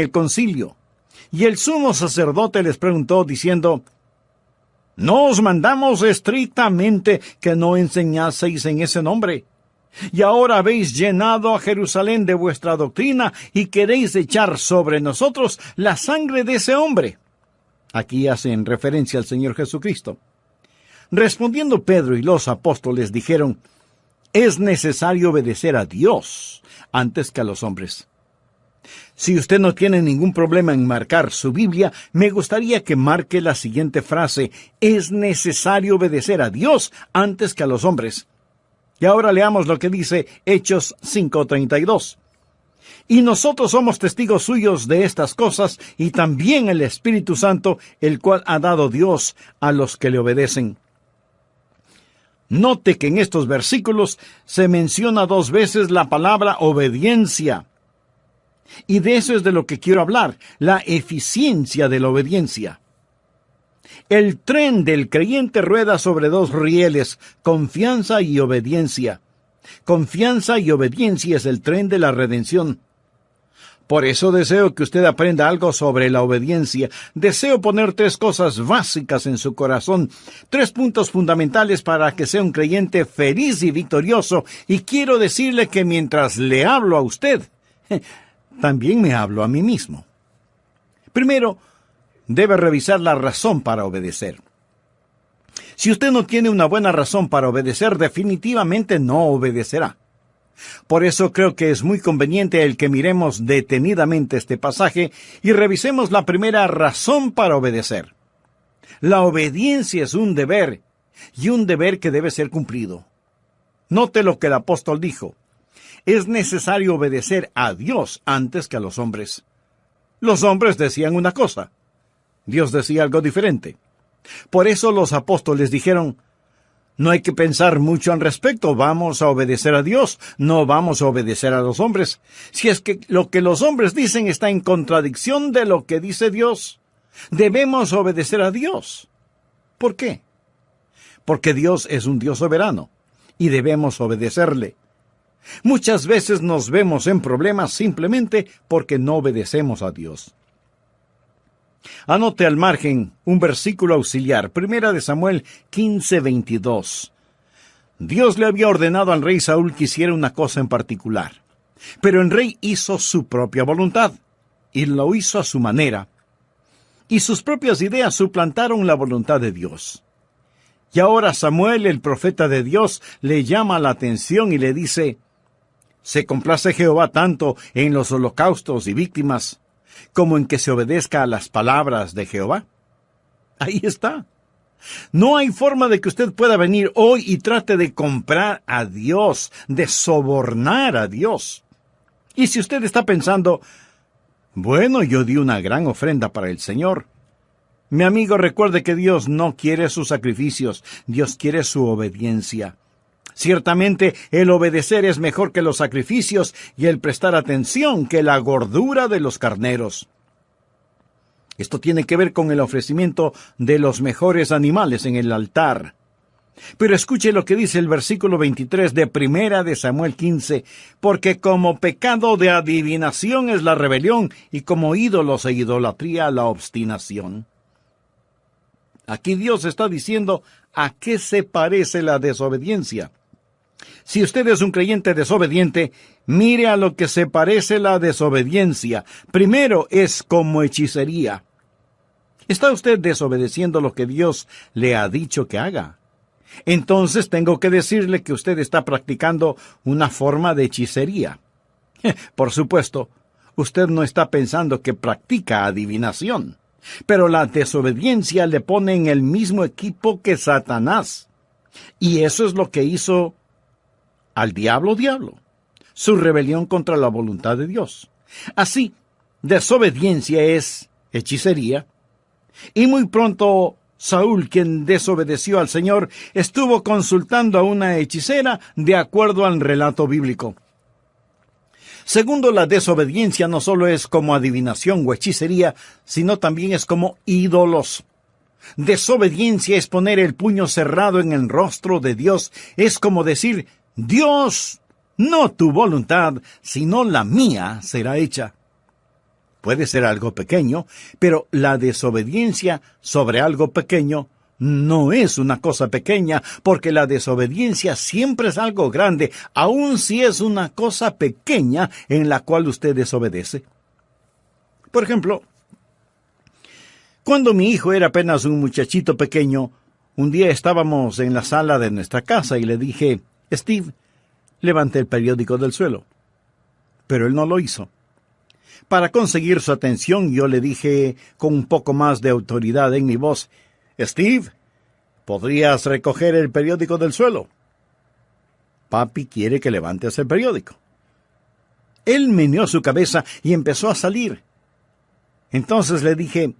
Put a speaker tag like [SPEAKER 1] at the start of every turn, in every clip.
[SPEAKER 1] el concilio. Y el sumo sacerdote les preguntó, diciendo: ¿No os mandamos estrictamente que no enseñaseis en ese nombre? Y ahora habéis llenado a Jerusalén de vuestra doctrina y queréis echar sobre nosotros la sangre de ese hombre. Aquí hacen referencia al Señor Jesucristo. Respondiendo Pedro y los apóstoles dijeron: es necesario obedecer a Dios antes que a los hombres. Si usted no tiene ningún problema en marcar su Biblia, me gustaría que marque la siguiente frase: es necesario obedecer a Dios antes que a los hombres. Y ahora leamos lo que dice Hechos 5:32. Y nosotros somos testigos suyos de estas cosas, y también el Espíritu Santo, el cual ha dado Dios a los que le obedecen. Note que en estos versículos se menciona 2 veces la palabra obediencia. Y de eso es de lo que quiero hablar, la eficiencia de la obediencia. El tren del creyente rueda sobre 2 rieles, confianza y obediencia. Confianza y obediencia es el tren de la redención. Por eso deseo que usted aprenda algo sobre la obediencia. Deseo poner 3 cosas básicas en su corazón, 3 puntos fundamentales para que sea un creyente feliz y victorioso. Y quiero decirle que mientras le hablo a usted, también me hablo a mí mismo. Primero, debe revisar la razón para obedecer. Si usted no tiene una buena razón para obedecer, definitivamente no obedecerá. Por eso creo que es muy conveniente el que miremos detenidamente este pasaje y revisemos la primera razón para obedecer. La obediencia es un deber, y un deber que debe ser cumplido. Note lo que el apóstol dijo: es necesario obedecer a Dios antes que a los hombres. Los hombres decían una cosa, Dios decía algo diferente. Por eso los apóstoles dijeron: no hay que pensar mucho al respecto, vamos a obedecer a Dios, no vamos a obedecer a los hombres. Si es que lo que los hombres dicen está en contradicción de lo que dice Dios, debemos obedecer a Dios. ¿Por qué? Porque Dios es un Dios soberano, y debemos obedecerle. Muchas veces nos vemos en problemas simplemente porque no obedecemos a Dios. Anote al margen un versículo auxiliar, 1 Samuel 15:22. Dios le había ordenado al rey Saúl que hiciera una cosa en particular, pero el rey hizo su propia voluntad, y lo hizo a su manera, y sus propias ideas suplantaron la voluntad de Dios. Y ahora Samuel, el profeta de Dios, le llama la atención y le dice: ¿se complace Jehová tanto en los holocaustos y víctimas como en que se obedezca a las palabras de Jehová? Ahí está. No hay forma de que usted pueda venir hoy y trate de comprar a Dios, de sobornar a Dios. Y si usted está pensando: bueno, yo di una gran ofrenda para el Señor. Mi amigo, recuerde que Dios no quiere sus sacrificios, Dios quiere su obediencia. Ciertamente, el obedecer es mejor que los sacrificios y el prestar atención que la gordura de los carneros. Esto tiene que ver con el ofrecimiento de los mejores animales en el altar. Pero escuche lo que dice el versículo 23 de 1 Samuel 15, porque como pecado de adivinación es la rebelión, y como ídolos e idolatría la obstinación. Aquí Dios está diciendo a qué se parece la desobediencia. Si usted es un creyente desobediente, mire a lo que se parece la desobediencia. Primero, es como hechicería. ¿Está usted desobedeciendo lo que Dios le ha dicho que haga? Entonces tengo que decirle que usted está practicando una forma de hechicería. Por supuesto, usted no está pensando que practica adivinación, pero la desobediencia le pone en el mismo equipo que Satanás. Y eso es lo que hizo al diablo, su rebelión contra la voluntad de Dios. Así, desobediencia es hechicería, y muy pronto Saúl, quien desobedeció al Señor, estuvo consultando a una hechicera de acuerdo al relato bíblico. Segundo, la desobediencia no solo es como adivinación o hechicería, sino también es como ídolos. Desobediencia es poner el puño cerrado en el rostro de Dios. Es como decir: Dios, no tu voluntad, sino la mía será hecha. Puede ser algo pequeño, pero la desobediencia sobre algo pequeño no es una cosa pequeña, porque la desobediencia siempre es algo grande, aun si es una cosa pequeña en la cual usted desobedece. Por ejemplo, cuando mi hijo era apenas un muchachito pequeño, un día estábamos en la sala de nuestra casa y le dije, Steve, levante el periódico del suelo. Pero él no lo hizo. Para conseguir su atención, yo le dije con un poco más de autoridad en mi voz, Steve, ¿podrías recoger el periódico del suelo? Papi quiere que levantes el periódico. Él meneó su cabeza y empezó a salir. Entonces le dije,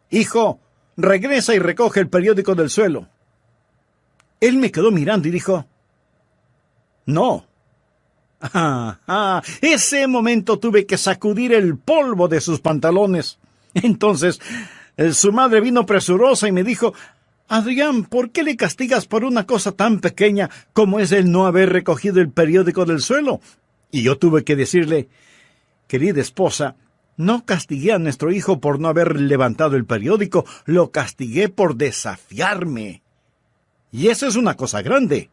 [SPEAKER 1] hijo, regresa y recoge el periódico del suelo. Él me quedó mirando y dijo, no. Ese momento tuve que sacudir el polvo de sus pantalones. Entonces, su madre vino presurosa y me dijo, Adrián, ¿por qué le castigas por una cosa tan pequeña como es el no haber recogido el periódico del suelo? Y yo tuve que decirle, querida esposa, no castigué a nuestro hijo por no haber levantado el periódico, lo castigué por desafiarme. Y esa es una cosa grande,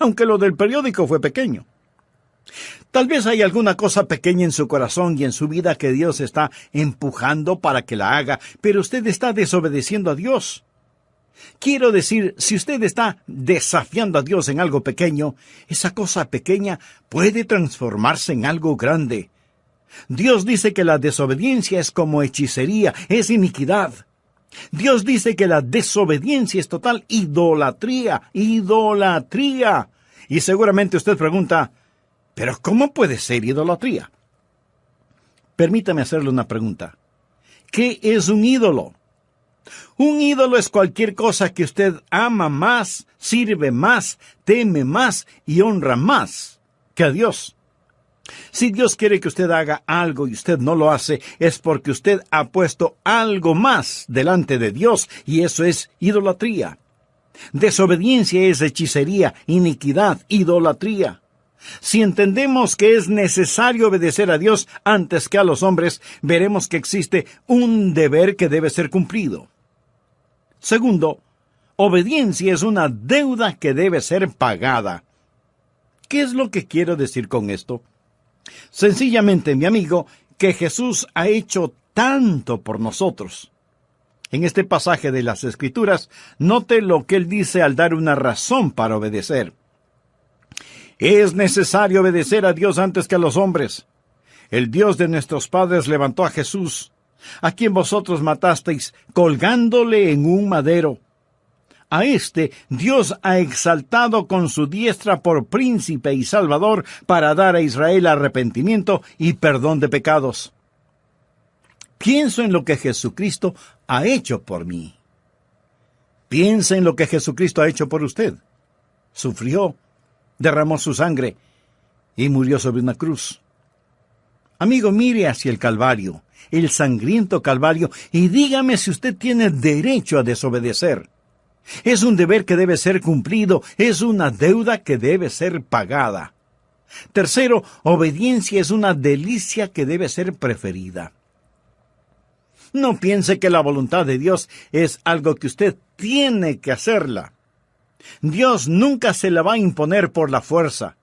[SPEAKER 1] aunque lo del periódico fue pequeño. Tal vez hay alguna cosa pequeña en su corazón y en su vida que Dios está empujando para que la haga, pero usted está desobedeciendo a Dios. Quiero decir, si usted está desafiando a Dios en algo pequeño, esa cosa pequeña puede transformarse en algo grande. Dios dice que la desobediencia es como hechicería, es iniquidad. Dios dice que la desobediencia es total idolatría, idolatría. Y seguramente usted pregunta, ¿pero cómo puede ser idolatría? Permítame hacerle una pregunta. ¿Qué es un ídolo? Un ídolo es cualquier cosa que usted ama más, sirve más, teme más y honra más que a Dios. Si Dios quiere que usted haga algo y usted no lo hace, es porque usted ha puesto algo más delante de Dios, y eso es idolatría. Desobediencia es hechicería, iniquidad, idolatría. Si entendemos que es necesario obedecer a Dios antes que a los hombres, veremos que existe un deber que debe ser cumplido. Segundo, obediencia es una deuda que debe ser pagada. ¿Qué es lo que quiero decir con esto? Sencillamente, mi amigo, que Jesús ha hecho tanto por nosotros. En este pasaje de las Escrituras, note lo que él dice al dar una razón para obedecer. Es necesario obedecer a Dios antes que a los hombres. El Dios de nuestros padres levantó a Jesús, a quien vosotros matasteis, colgándole en un madero. A este Dios ha exaltado con su diestra por príncipe y salvador para dar a Israel arrepentimiento y perdón de pecados. Pienso en lo que Jesucristo ha hecho por mí. Piensa en lo que Jesucristo ha hecho por usted. Sufrió, derramó su sangre y murió sobre una cruz. Amigo, mire hacia el Calvario, el sangriento Calvario, y dígame si usted tiene derecho a desobedecer. Es un deber que debe ser cumplido, es una deuda que debe ser pagada. Tercero, obediencia es una delicia que debe ser preferida. No piense que la voluntad de Dios es algo que usted tiene que hacerla. Dios nunca se la va a imponer por la fuerza.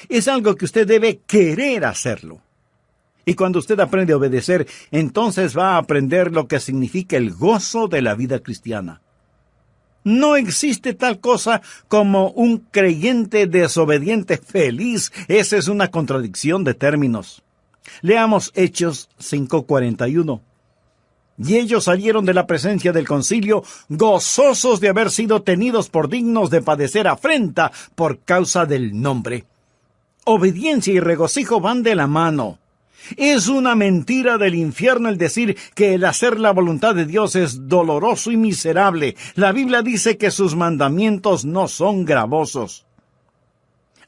[SPEAKER 1] Es algo que usted debe querer hacerlo. Y cuando usted aprende a obedecer, entonces va a aprender lo que significa el gozo de la vida cristiana. No existe tal cosa como un creyente desobediente feliz. Esa es una contradicción de términos. Leamos Hechos 5:41. Y ellos salieron de la presencia del concilio, gozosos de haber sido tenidos por dignos de padecer afrenta por causa del nombre. Obediencia y regocijo van de la mano. Es una mentira del infierno el decir que el hacer la voluntad de Dios es doloroso y miserable. La Biblia dice que sus mandamientos no son gravosos.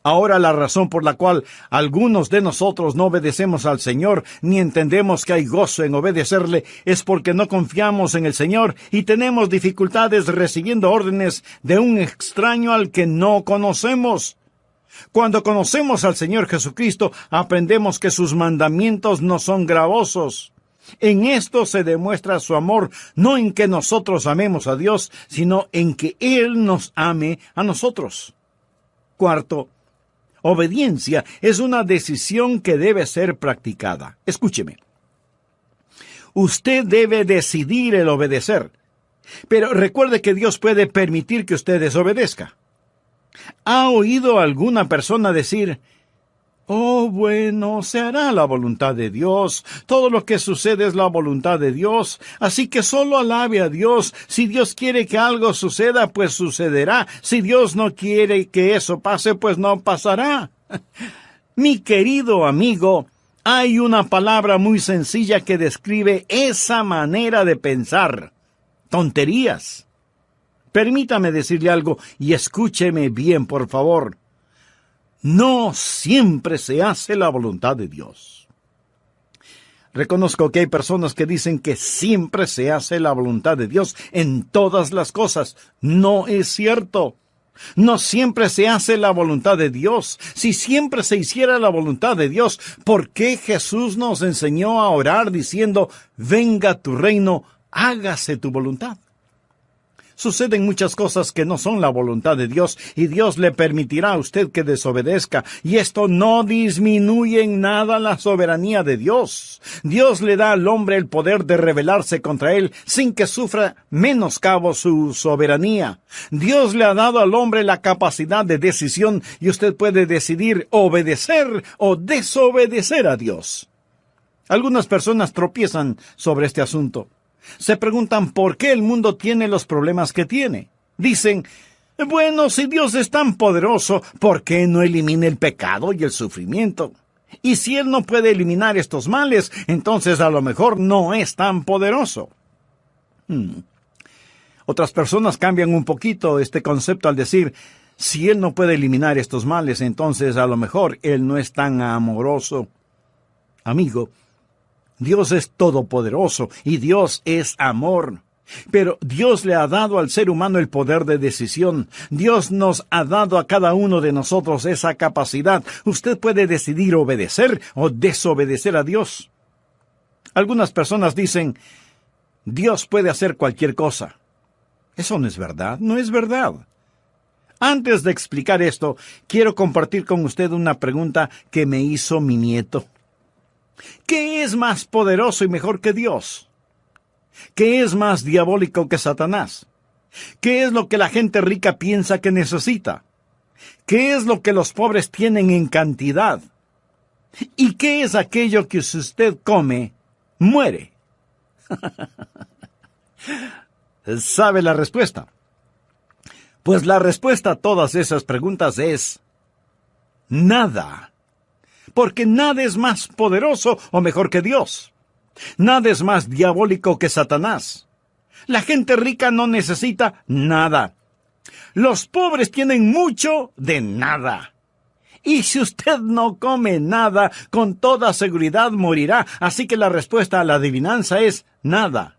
[SPEAKER 1] Ahora la razón por la cual algunos de nosotros no obedecemos al Señor, ni entendemos que hay gozo en obedecerle, es porque no confiamos en el Señor y tenemos dificultades recibiendo órdenes de un extraño al que no conocemos. Cuando conocemos al Señor Jesucristo, aprendemos que sus mandamientos no son gravosos. En esto se demuestra su amor, no en que nosotros amemos a Dios, sino en que Él nos ame a nosotros. Cuarto, obediencia es una decisión que debe ser practicada. Escúcheme. Usted debe decidir el obedecer, pero recuerde que Dios puede permitir que usted desobedezca. ¿Ha oído alguna persona decir: oh, bueno, se hará la voluntad de Dios, todo lo que sucede es la voluntad de Dios, así que solo alabe a Dios, si Dios quiere que algo suceda, pues sucederá, si Dios no quiere que eso pase, pues no pasará? Mi querido amigo, hay una palabra muy sencilla que describe esa manera de pensar: tonterías. Permítame decirle algo y escúcheme bien, por favor. No siempre se hace la voluntad de Dios. Reconozco que hay personas que dicen que siempre se hace la voluntad de Dios en todas las cosas. No es cierto. No siempre se hace la voluntad de Dios. Si siempre se hiciera la voluntad de Dios, ¿por qué Jesús nos enseñó a orar diciendo: venga tu reino, hágase tu voluntad? Suceden muchas cosas que no son la voluntad de Dios, y Dios le permitirá a usted que desobedezca, y esto no disminuye en nada la soberanía de Dios. Dios le da al hombre el poder de rebelarse contra él sin que sufra menoscabo su soberanía. Dios le ha dado al hombre la capacidad de decisión, y usted puede decidir obedecer o desobedecer a Dios. Algunas personas tropiezan sobre este asunto. Se preguntan por qué el mundo tiene los problemas que tiene. Dicen: bueno, si Dios es tan poderoso, ¿por qué no elimina el pecado y el sufrimiento? Y si Él no puede eliminar estos males, entonces a lo mejor no es tan poderoso. Otras personas cambian un poquito este concepto al decir: si Él no puede eliminar estos males, entonces a lo mejor Él no es tan amoroso. Amigo, Dios es todopoderoso y Dios es amor. Pero Dios le ha dado al ser humano el poder de decisión. Dios nos ha dado a cada uno de nosotros esa capacidad. Usted puede decidir obedecer o desobedecer a Dios. Algunas personas dicen: Dios puede hacer cualquier cosa. Eso no es verdad, no es verdad. Antes de explicar esto, quiero compartir con usted una pregunta que me hizo mi nieto. ¿Qué es más poderoso y mejor que Dios? ¿Qué es más diabólico que Satanás? ¿Qué es lo que la gente rica piensa que necesita? ¿Qué es lo que los pobres tienen en cantidad? ¿Y qué es aquello que si usted come, muere? ¿Sabe la respuesta? Pues la respuesta a todas esas preguntas es: nada. Porque nada es más poderoso o mejor que Dios. Nada es más diabólico que Satanás. La gente rica no necesita nada. Los pobres tienen mucho de nada. Y si usted no come nada, con toda seguridad morirá. Así que la respuesta a la adivinanza es nada.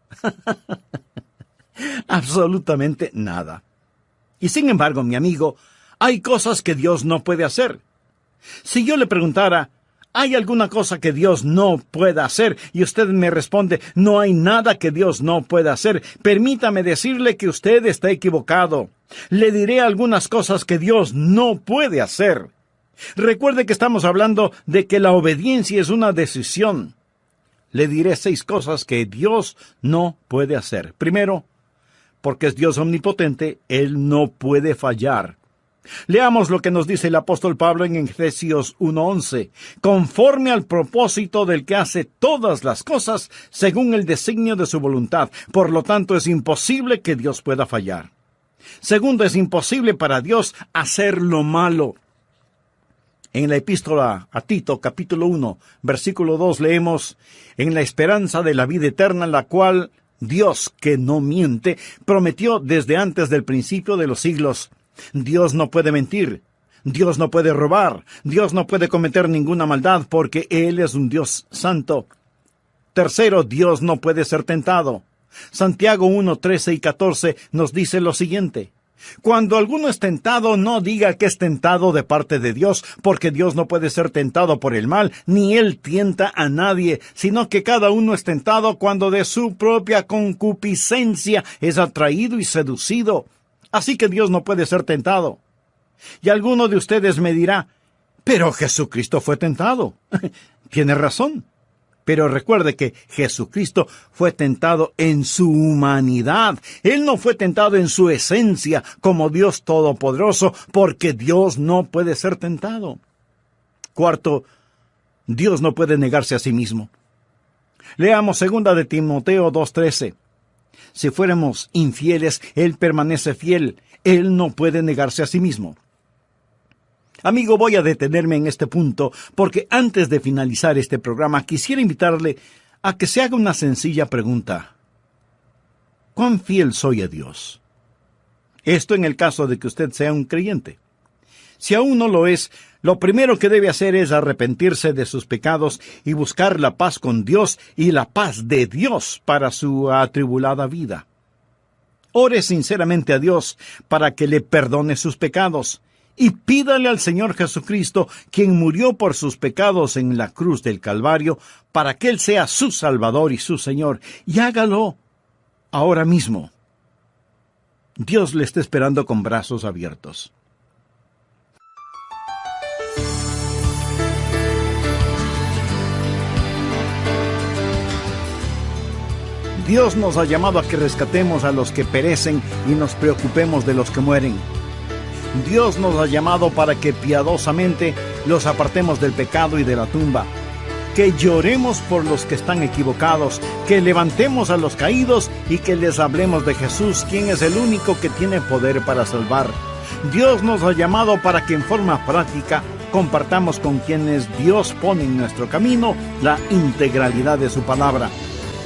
[SPEAKER 1] Absolutamente nada. Y sin embargo, mi amigo, hay cosas que Dios no puede hacer. Si yo le preguntara: ¿hay alguna cosa que Dios no pueda hacer? Y usted me responde: no hay nada que Dios no pueda hacer. Permítame decirle que usted está equivocado. Le diré algunas cosas que Dios no puede hacer. Recuerde que estamos hablando de que la obediencia es una decisión. Le diré 6 cosas que Dios no puede hacer. Primero, porque es Dios omnipotente, Él no puede fallar. Leamos lo que nos dice el apóstol Pablo en Efesios 1:11. Conforme al propósito del que hace todas las cosas según el designio de su voluntad. Por lo tanto, es imposible que Dios pueda fallar. Segundo, es imposible para Dios hacer lo malo. En la epístola a Tito, capítulo 1, versículo 2, leemos: en la esperanza de la vida eterna, la cual Dios, que no miente, prometió desde antes del principio de los siglos. Dios no puede mentir, Dios no puede robar, Dios no puede cometer ninguna maldad porque Él es un Dios santo. Tercero, Dios no puede ser tentado. Santiago 1, 13 y 14 nos dice lo siguiente: Cuando alguno es tentado, no diga que es tentado de parte de Dios, porque Dios no puede ser tentado por el mal, ni Él tienta a nadie, sino que cada uno es tentado cuando de su propia concupiscencia es atraído y seducido. Así que Dios no puede ser tentado. Y alguno de ustedes me dirá, pero Jesucristo fue tentado. Tiene razón. Pero recuerde que Jesucristo fue tentado en su humanidad. Él no fue tentado en su esencia como Dios Todopoderoso, porque Dios no puede ser tentado. Cuarto, Dios no puede negarse a sí mismo. Leamos 2 de Timoteo 2:13. Si fuéramos infieles, Él permanece fiel. Él no puede negarse a sí mismo. Amigo, voy a detenerme en este punto porque antes de finalizar este programa quisiera invitarle a que se haga una sencilla pregunta. ¿Cuán fiel soy a Dios? Esto en el caso de que usted sea un creyente. Si aún no lo es, lo primero que debe hacer es arrepentirse de sus pecados y buscar la paz con Dios y la paz de Dios para su atribulada vida. Ore sinceramente a Dios para que le perdone sus pecados. Y pídale al Señor Jesucristo, quien murió por sus pecados en la cruz del Calvario, para que Él sea su Salvador y su Señor. Y hágalo ahora mismo. Dios le está esperando con brazos abiertos. Dios nos ha llamado a que rescatemos a los que perecen y nos preocupemos de los que mueren. Dios nos ha llamado para que piadosamente los apartemos del pecado y de la tumba, que lloremos por los que están equivocados, que levantemos a los caídos y que les hablemos de Jesús, quien es el único que tiene poder para salvar. Dios nos ha llamado para que en forma práctica compartamos con quienes Dios pone en nuestro camino la integralidad de su palabra.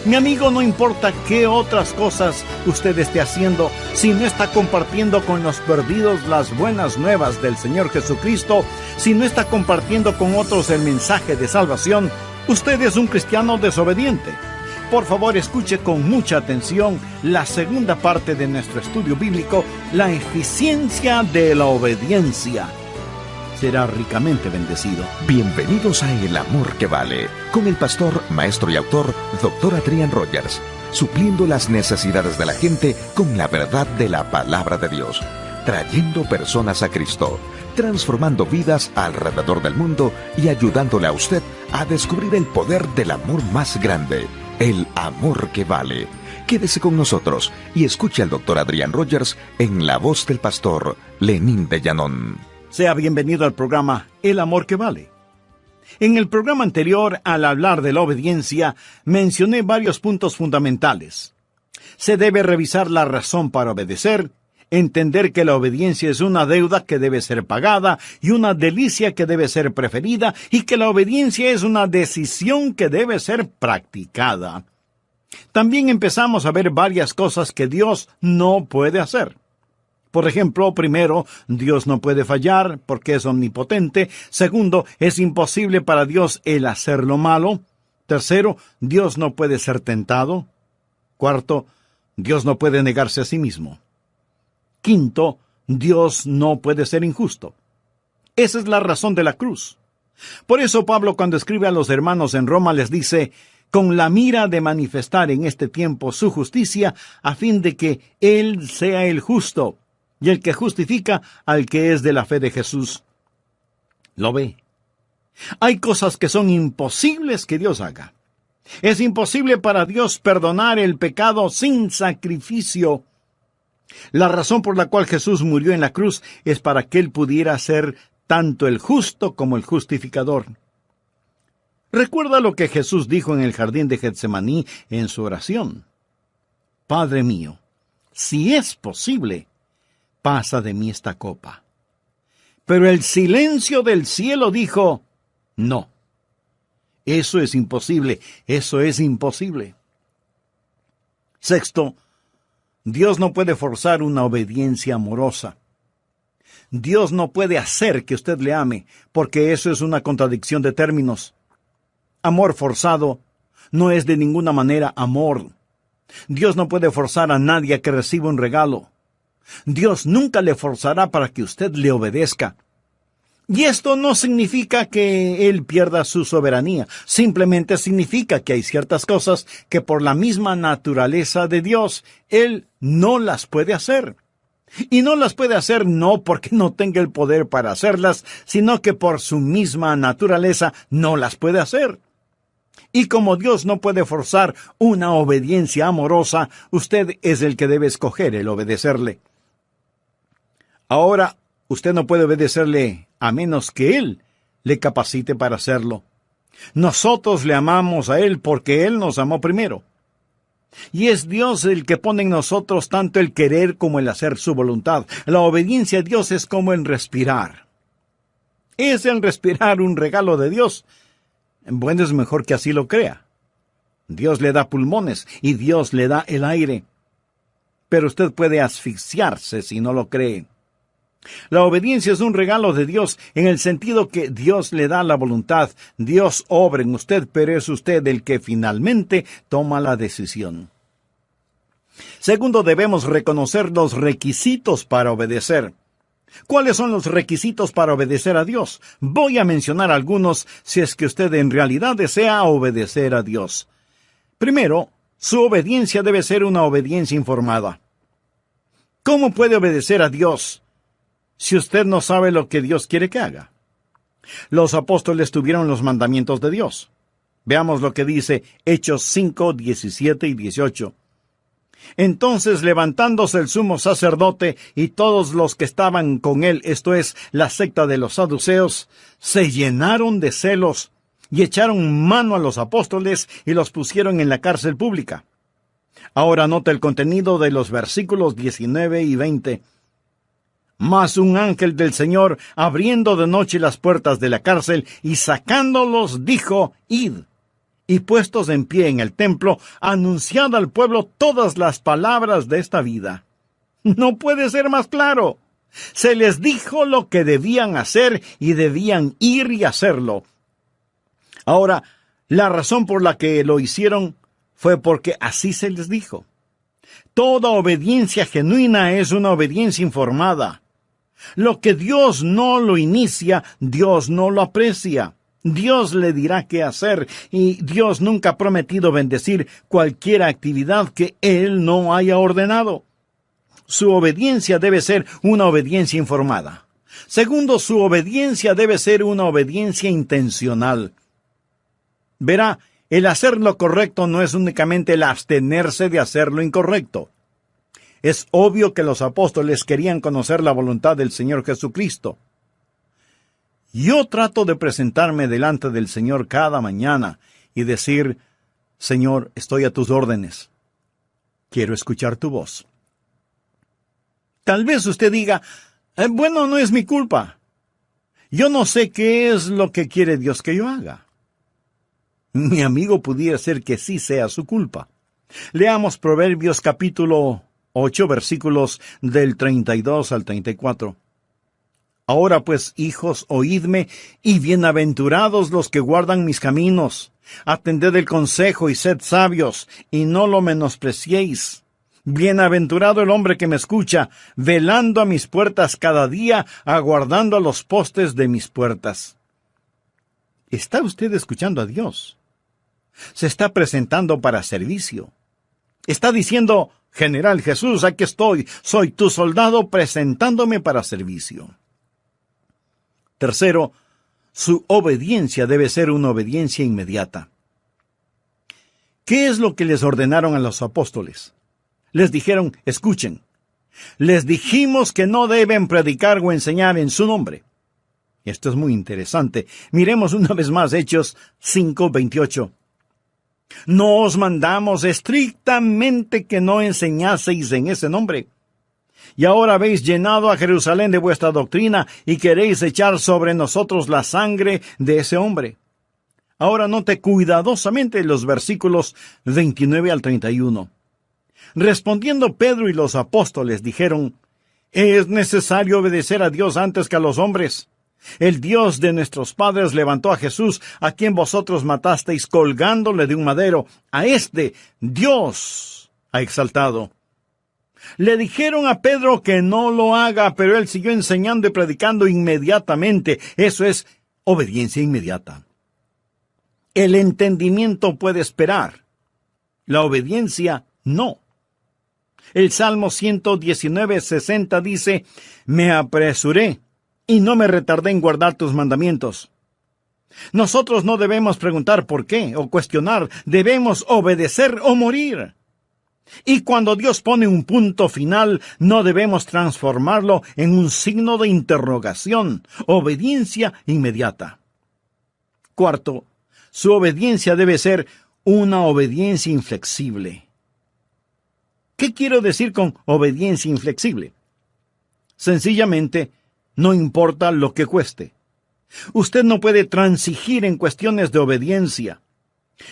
[SPEAKER 1] Mi amigo, no importa qué otras cosas usted esté haciendo, si no está compartiendo con los perdidos las buenas nuevas del Señor Jesucristo, si no está compartiendo con otros el mensaje de salvación, usted es un cristiano desobediente. Por favor, escuche con mucha atención la segunda parte de nuestro estudio bíblico, la eficiencia de la obediencia. Será ricamente bendecido.
[SPEAKER 2] Bienvenidos a El Amor que Vale, con el pastor, maestro y autor, Dr. Adrian Rogers, supliendo las necesidades de la gente con la verdad de la palabra de Dios, trayendo personas a Cristo, transformando vidas alrededor del mundo y ayudándole a usted a descubrir el poder del amor más grande, el amor que vale. Quédese con nosotros y escuche al Dr. Adrian Rogers en la voz del pastor Lenín de Llanón.
[SPEAKER 1] Sea bienvenido al programa El Amor que Vale. En el programa anterior, al hablar de la obediencia, mencioné varios puntos fundamentales. Se debe revisar la razón para obedecer, entender que la obediencia es una deuda que debe ser pagada y una delicia que debe ser preferida, y que la obediencia es una decisión que debe ser practicada. También empezamos a ver varias cosas que Dios no puede hacer. Por ejemplo, primero, Dios no puede fallar porque es omnipotente. Segundo, es imposible para Dios el hacer lo malo. Tercero, Dios no puede ser tentado. Cuarto, Dios no puede negarse a sí mismo. Quinto, Dios no puede ser injusto. Esa es la razón de la cruz. Por eso Pablo, cuando escribe a los hermanos en Roma, les dice, con la mira de manifestar en este tiempo su justicia, a fin de que Él sea el justo, y el que justifica al que es de la fe de Jesús. ¿Lo ve? Hay cosas que son imposibles que Dios haga. Es imposible para Dios perdonar el pecado sin sacrificio. La razón por la cual Jesús murió en la cruz es para que Él pudiera ser tanto el justo como el justificador. Recuerda lo que Jesús dijo en el jardín de Getsemaní en su oración. Padre mío, si es posible, pasa de mí esta copa. Pero el silencio del cielo dijo, no. Eso es imposible, eso es imposible. Sexto, Dios no puede forzar una obediencia amorosa. Dios no puede hacer que usted le ame, porque eso es una contradicción de términos. Amor forzado no es de ninguna manera amor. Dios no puede forzar a nadie a que reciba un regalo. Dios nunca le forzará para que usted le obedezca. Y esto no significa que Él pierda su soberanía, simplemente significa que hay ciertas cosas que por la misma naturaleza de Dios, Él no las puede hacer. Y no las puede hacer no porque no tenga el poder para hacerlas, sino que por su misma naturaleza no las puede hacer. Y como Dios no puede forzar una obediencia amorosa, usted es el que debe escoger el obedecerle. Ahora, usted no puede obedecerle a menos que Él le capacite para hacerlo. Nosotros le amamos a Él porque Él nos amó primero. Y es Dios el que pone en nosotros tanto el querer como el hacer su voluntad. La obediencia a Dios es como el respirar. ¿Es el respirar un regalo de Dios? Bueno, es mejor que así lo crea. Dios le da pulmones y Dios le da el aire. Pero usted puede asfixiarse si no lo cree. La obediencia es un regalo de Dios en el sentido que Dios le da la voluntad, Dios obra en usted, pero es usted el que finalmente toma la decisión. Segundo, debemos reconocer los requisitos para obedecer. ¿Cuáles son los requisitos para obedecer a Dios? Voy a mencionar algunos si es que usted en realidad desea obedecer a Dios. Primero, su obediencia debe ser una obediencia informada. ¿Cómo puede obedecer a Dios si usted no sabe lo que Dios quiere que haga? Los apóstoles tuvieron los mandamientos de Dios. Veamos lo que dice Hechos 5, 17 y 18. Entonces, levantándose el sumo sacerdote y todos los que estaban con él, esto es, la secta de los saduceos, se llenaron de celos y echaron mano a los apóstoles y los pusieron en la cárcel pública. Ahora nota el contenido de los versículos 19 y 20. Mas un ángel del Señor, abriendo de noche las puertas de la cárcel y sacándolos, dijo: Id, y puestos en pie en el templo, anunciad al pueblo todas las palabras de esta vida. No puede ser más claro. Se les dijo lo que debían hacer y debían ir y hacerlo. Ahora, la razón por la que lo hicieron fue porque así se les dijo. Toda obediencia genuina es una obediencia informada. Lo que Dios no lo inicia, Dios no lo aprecia. Dios le dirá qué hacer, y Dios nunca ha prometido bendecir cualquier actividad que Él no haya ordenado. Su obediencia debe ser una obediencia informada. Segundo, su obediencia debe ser una obediencia intencional. Verá, el hacer lo correcto no es únicamente el abstenerse de hacer lo incorrecto. Es obvio que los apóstoles querían conocer la voluntad del Señor Jesucristo. Yo trato de presentarme delante del Señor cada mañana y decir: Señor, estoy a tus órdenes. Quiero escuchar tu voz. Tal vez usted diga: bueno, no es mi culpa. Yo no sé qué es lo que quiere Dios que yo haga. Mi amigo, pudiera ser que sí sea su culpa. Leamos Proverbios capítulo 8, versículos del 32 al 34. Ahora pues, hijos, oídme, y bienaventurados los que guardan mis caminos. Atended el consejo y sed sabios, y no lo menospreciéis. Bienaventurado el hombre que me escucha, velando a mis puertas cada día, aguardando a los postes de mis puertas. ¿Está usted escuchando a Dios? Se está presentando para servicio. Está diciendo: General Jesús, aquí estoy, soy tu soldado presentándome para servicio. Tercero, su obediencia debe ser una obediencia inmediata. ¿Qué es lo que les ordenaron a los apóstoles? Les dijeron: escuchen, les dijimos que no deben predicar o enseñar en su nombre. Esto es muy interesante. Miremos una vez más Hechos 5:28. No os mandamos estrictamente que no enseñaseis en ese nombre. Y ahora habéis llenado a Jerusalén de vuestra doctrina y queréis echar sobre nosotros la sangre de ese hombre. Ahora note cuidadosamente los versículos 29 al 31. Respondiendo Pedro y los apóstoles dijeron: es necesario obedecer a Dios antes que a los hombres. El Dios de nuestros padres levantó a Jesús, a quien vosotros matasteis colgándole de un madero. A este Dios ha exaltado. Le dijeron a Pedro que no lo haga, pero él siguió enseñando y predicando inmediatamente. Eso es obediencia inmediata. El entendimiento puede esperar. La obediencia no. El Salmo 119:60 dice: me apresuré y no me retardé en guardar tus mandamientos. Nosotros no debemos preguntar por qué o cuestionar, debemos obedecer o morir. Y cuando Dios pone un punto final, no debemos transformarlo en un signo de interrogación. Obediencia inmediata. Cuarto, su obediencia debe ser una obediencia inflexible. ¿Qué quiero decir con obediencia inflexible? Sencillamente, no importa lo que cueste. Usted no puede transigir en cuestiones de obediencia.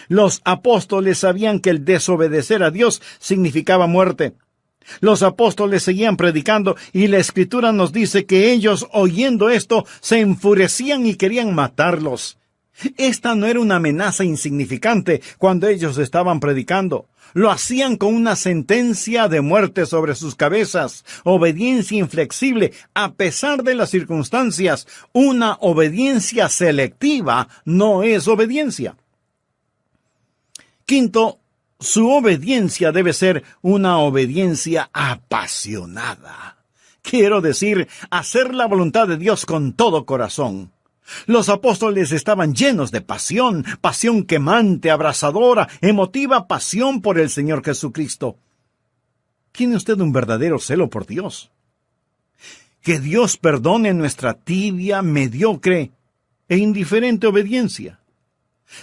[SPEAKER 1] Los apóstoles sabían que el desobedecer a Dios significaba muerte. Los apóstoles seguían predicando y la Escritura nos dice que ellos, oyendo esto, se enfurecían y querían matarlos. Esta no era una amenaza insignificante cuando ellos estaban predicando. Lo hacían con una sentencia de muerte sobre sus cabezas. Obediencia inflexible a pesar de las circunstancias. Una obediencia selectiva no es obediencia. Quinto, su obediencia debe ser una obediencia apasionada. Quiero decir, hacer la voluntad de Dios con todo corazón. Los apóstoles estaban llenos de pasión, pasión quemante, abrasadora, emotiva pasión por el Señor Jesucristo. ¿Tiene usted un verdadero celo por Dios? Que Dios perdone nuestra tibia, mediocre e indiferente obediencia.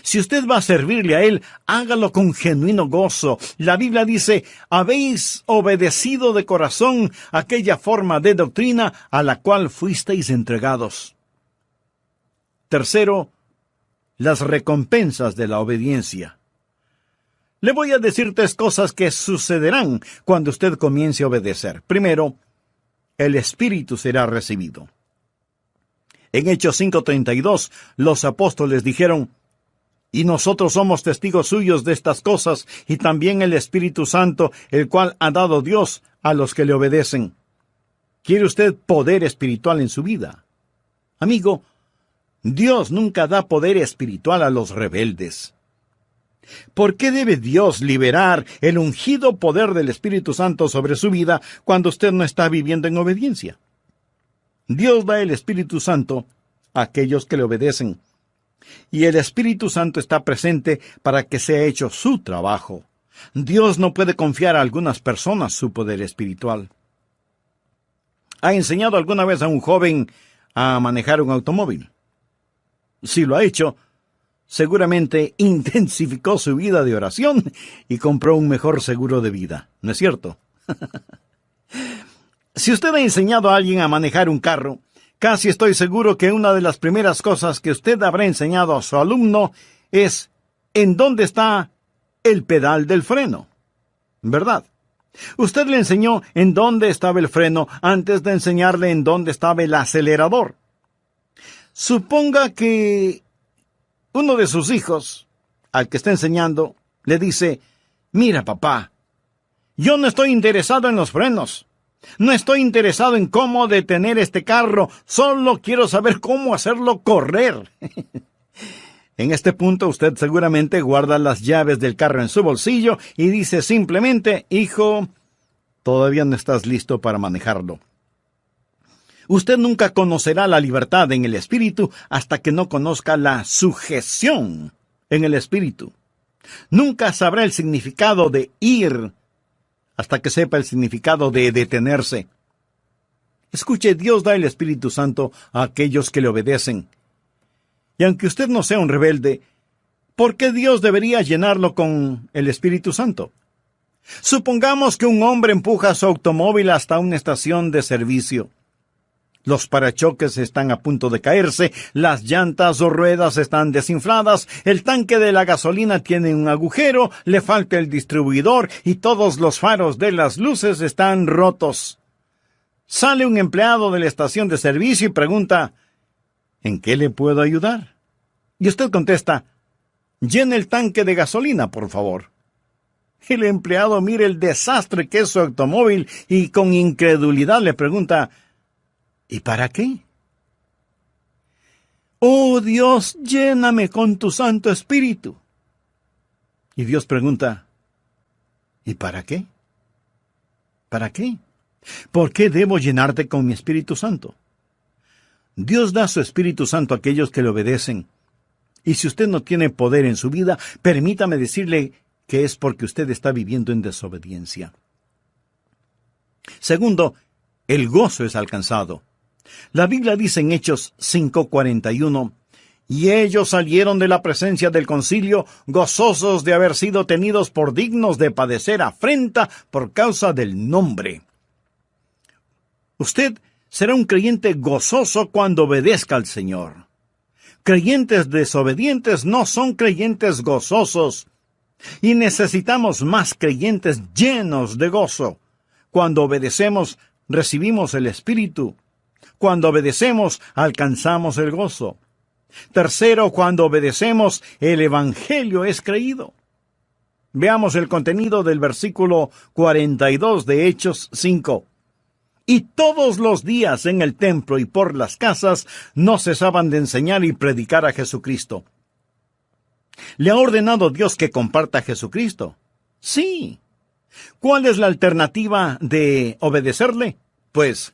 [SPEAKER 1] Si usted va a servirle a Él, hágalo con genuino gozo. La Biblia dice: habéis obedecido de corazón aquella forma de doctrina a la cual fuisteis entregados. Tercero, las recompensas de la obediencia. Le voy a decir 3 cosas que sucederán cuando usted comience a obedecer. Primero, el Espíritu será recibido. En Hechos 5:32, los apóstoles dijeron: y nosotros somos testigos suyos de estas cosas, y también el Espíritu Santo, el cual ha dado Dios a los que le obedecen. ¿Quiere usted poder espiritual en su vida? Amigo, Dios nunca da poder espiritual a los rebeldes. ¿Por qué debe Dios liberar el ungido poder del Espíritu Santo sobre su vida cuando usted no está viviendo en obediencia? Dios da el Espíritu Santo a aquellos que le obedecen. Y el Espíritu Santo está presente para que sea hecho su trabajo. Dios no puede confiar a algunas personas su poder espiritual. ¿Ha enseñado alguna vez a un joven a manejar un automóvil? Si lo ha hecho, seguramente intensificó su vida de oración y compró un mejor seguro de vida, ¿no es cierto? Si usted ha enseñado a alguien a manejar un carro, casi estoy seguro que una de las primeras cosas que usted habrá enseñado a su alumno es en dónde está el pedal del freno, ¿verdad? Usted le enseñó en dónde estaba el freno antes de enseñarle en dónde estaba el acelerador. Suponga que uno de sus hijos, al que está enseñando, le dice: mira, papá, yo no estoy interesado en los frenos. No estoy interesado en cómo detener este carro, solo quiero saber cómo hacerlo correr. En este punto usted seguramente guarda las llaves del carro en su bolsillo y dice simplemente: hijo, todavía no estás listo para manejarlo. Usted nunca conocerá la libertad en el Espíritu hasta que no conozca la sujeción en el Espíritu. Nunca sabrá el significado de ir hasta que sepa el significado de detenerse. Escuche, Dios da el Espíritu Santo a aquellos que le obedecen. Y aunque usted no sea un rebelde, ¿por qué Dios debería llenarlo con el Espíritu Santo? Supongamos que un hombre empuja su automóvil hasta una estación de servicio. Los parachoques están a punto de caerse, las llantas o ruedas están desinfladas, el tanque de la gasolina tiene un agujero, le falta el distribuidor y todos los faros de las luces están rotos. Sale un empleado de la estación de servicio y pregunta: ¿en qué le puedo ayudar? Y usted contesta: llene el tanque de gasolina, por favor. El empleado mira el desastre que es su automóvil y con incredulidad le pregunta, ¿y para qué? Oh Dios, lléname con tu Santo Espíritu. Y Dios pregunta, ¿y para qué? ¿Para qué? ¿Por qué debo llenarte con mi Espíritu Santo? Dios da su Espíritu Santo a aquellos que le obedecen. Y si usted no tiene poder en su vida, permítame decirle que es porque usted está viviendo en desobediencia. Segundo, el gozo es alcanzado. La Biblia dice en Hechos 5:41, y ellos salieron de la presencia del concilio, gozosos de haber sido tenidos por dignos de padecer afrenta por causa del nombre. Usted será un creyente gozoso cuando obedezca al Señor. Creyentes desobedientes no son creyentes gozosos. Y necesitamos más creyentes llenos de gozo. Cuando obedecemos, recibimos el Espíritu. Cuando obedecemos, alcanzamos el gozo. Tercero, cuando obedecemos, el Evangelio es creído. Veamos el contenido del versículo 42 de Hechos 5. Y todos los días en el templo y por las casas no cesaban de enseñar y predicar a Jesucristo. ¿Le ha ordenado Dios que comparta a Jesucristo? Sí. ¿Cuál es la alternativa de obedecerle? Pues,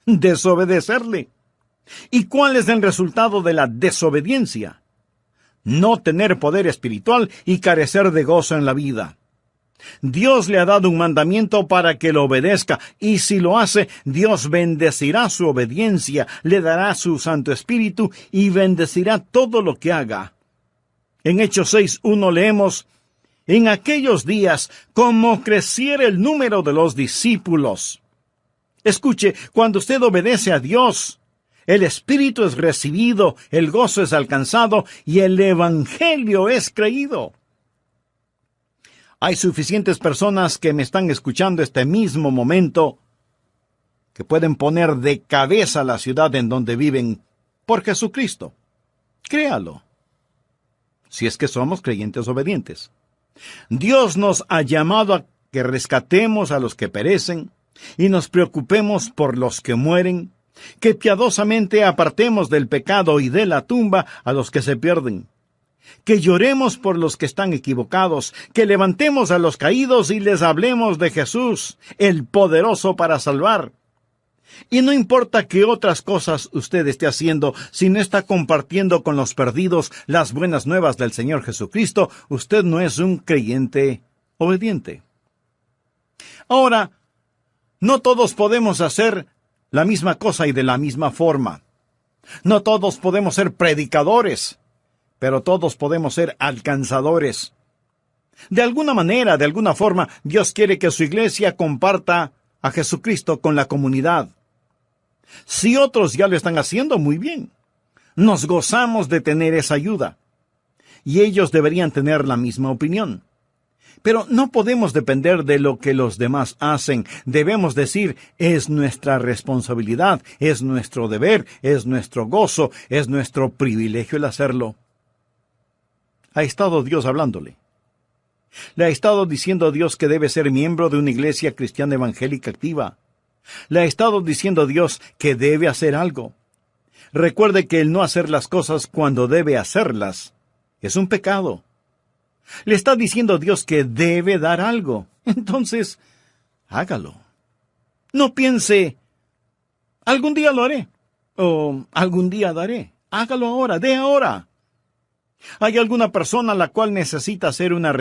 [SPEAKER 1] desobedecerle. ¿Y cuál es el resultado de la desobediencia? No tener poder espiritual y carecer de gozo en la vida. Dios le ha dado un mandamiento para que lo obedezca, y si lo hace, Dios bendecirá su obediencia, le dará su Santo Espíritu y bendecirá todo lo que haga. En Hechos 6:1 leemos, en aquellos días, como creciera el número de los discípulos. Escuche, cuando usted obedece a Dios, el Espíritu es recibido, el gozo es alcanzado y el Evangelio es creído. Hay suficientes personas que me están escuchando este mismo momento que pueden poner de cabeza la ciudad en donde viven por Jesucristo. Créalo. Si es que somos creyentes obedientes. Dios nos ha llamado a que rescatemos a los que perecen y nos preocupemos por los que mueren, que piadosamente apartemos del pecado y de la tumba a los que se pierden, que lloremos por los que están equivocados, que levantemos a los caídos y les hablemos de Jesús, el poderoso para salvar. Y no importa qué otras cosas usted esté haciendo, si no está compartiendo con los perdidos las buenas nuevas del Señor Jesucristo, usted no es un creyente obediente. Ahora, no todos podemos hacer la misma cosa y de la misma forma. No todos podemos ser predicadores, pero todos podemos ser alcanzadores. De alguna manera, de alguna forma, Dios quiere que su iglesia comparta a Jesucristo con la comunidad. Si otros ya lo están haciendo, muy bien. Nos gozamos de tener esa ayuda. Y ellos deberían tener la misma opinión. Pero no podemos depender de lo que los demás hacen. Debemos decir, es nuestra responsabilidad, es nuestro deber, es nuestro gozo, es nuestro privilegio el hacerlo. Ha estado Dios hablándole. Le ha estado diciendo a Dios que debe ser miembro de una iglesia cristiana evangélica activa. Le ha estado diciendo a Dios que debe hacer algo. Recuerde que el no hacer las cosas cuando debe hacerlas es un pecado. Le está diciendo a Dios que debe dar algo. Entonces, hágalo. No piense, algún día lo haré, o algún día daré. Hágalo ahora, dé ahora. ¿Hay alguna persona a la cual necesita hacer una